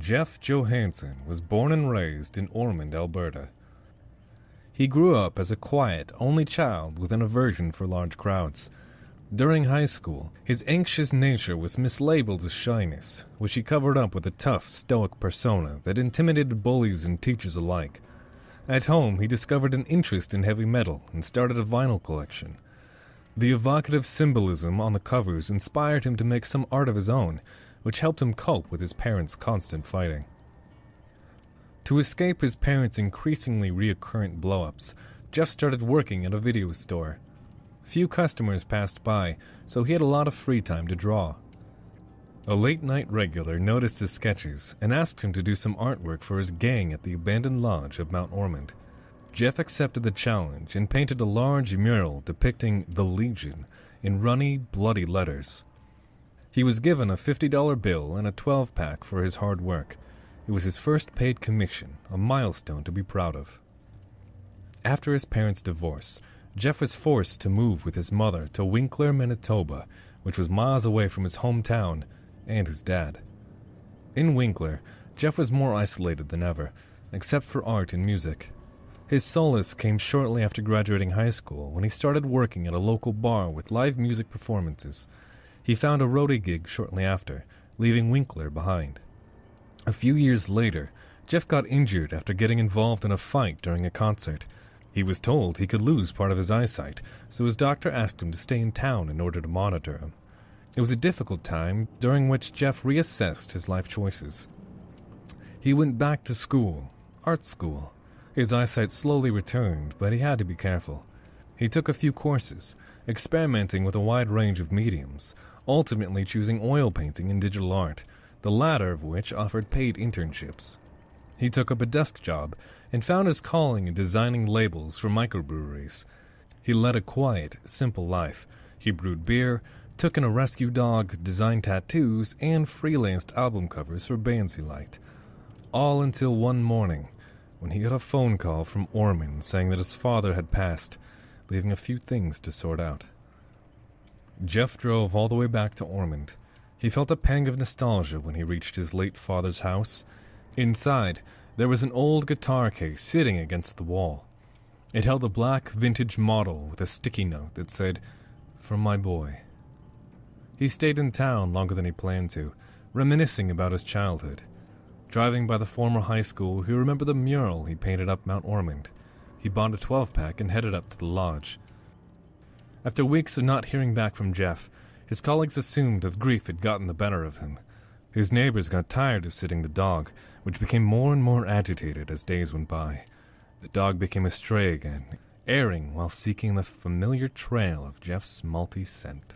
Jeff Johansen was born and raised in Ormond, Alberta. He grew up as a quiet, only child with an aversion for large crowds. During high school, his anxious nature was mislabeled as shyness, which he covered up with a tough, stoic persona that intimidated bullies and teachers alike. At home, he discovered an interest in heavy metal and started a vinyl collection. The evocative symbolism on the covers inspired him to make some art of his own, which helped him cope with his parents' constant fighting. To escape his parents' increasingly recurrent blow-ups, Jeff started working at a video store. Few customers passed by, so he had a lot of free time to draw. A late-night regular noticed his sketches and asked him to do some artwork for his gang at the abandoned lodge of Mount Ormond. Jeff accepted the challenge and painted a large mural depicting the Legion in runny, bloody letters. He was given a $50 bill and a 12-pack for his hard work. It was his first paid commission, a milestone to be proud of. After his parents' divorce, Jeff was forced to move with his mother to Winkler, Manitoba, which was miles away from his hometown and his dad. In Winkler, Jeff was more isolated than ever, except for art and music. His solace came shortly after graduating high school when he started working at a local bar with live music performances. He found a roadie gig shortly after, leaving Winkler behind. A few years later, Jeff got injured after getting involved in a fight during a concert. He was told he could lose part of his eyesight, so his doctor asked him to stay in town in order to monitor him. It was a difficult time during which Jeff reassessed his life choices. He went back to school, art school. His eyesight slowly returned, but he had to be careful. He took a few courses, experimenting with a wide range of mediums, ultimately choosing oil painting and digital art, the latter of which offered paid internships. He took up a desk job and found his calling in designing labels for microbreweries. He led a quiet, simple life. He brewed beer, took in a rescue dog, designed tattoos, and freelanced album covers for bands he liked. All until one morning, when he got a phone call from Ormond saying that his father had passed, leaving a few things to sort out. Jeff drove all the way back to Ormond. He felt a pang of nostalgia when he reached his late father's house. Inside, there was an old guitar case sitting against the wall. It held a black vintage model with a sticky note that said, "From my boy." He stayed in town longer than he planned to, reminiscing about his childhood. Driving by the former high school, he remembered the mural he painted up Mount Ormond. He bought a 12-pack and headed up to the lodge. After weeks of not hearing back from Jeff, his colleagues assumed that grief had gotten the better of him. His neighbors got tired of sitting the dog, which became more and more agitated as days went by. The dog became a stray again, erring while seeking the familiar trail of Jeff's malty scent.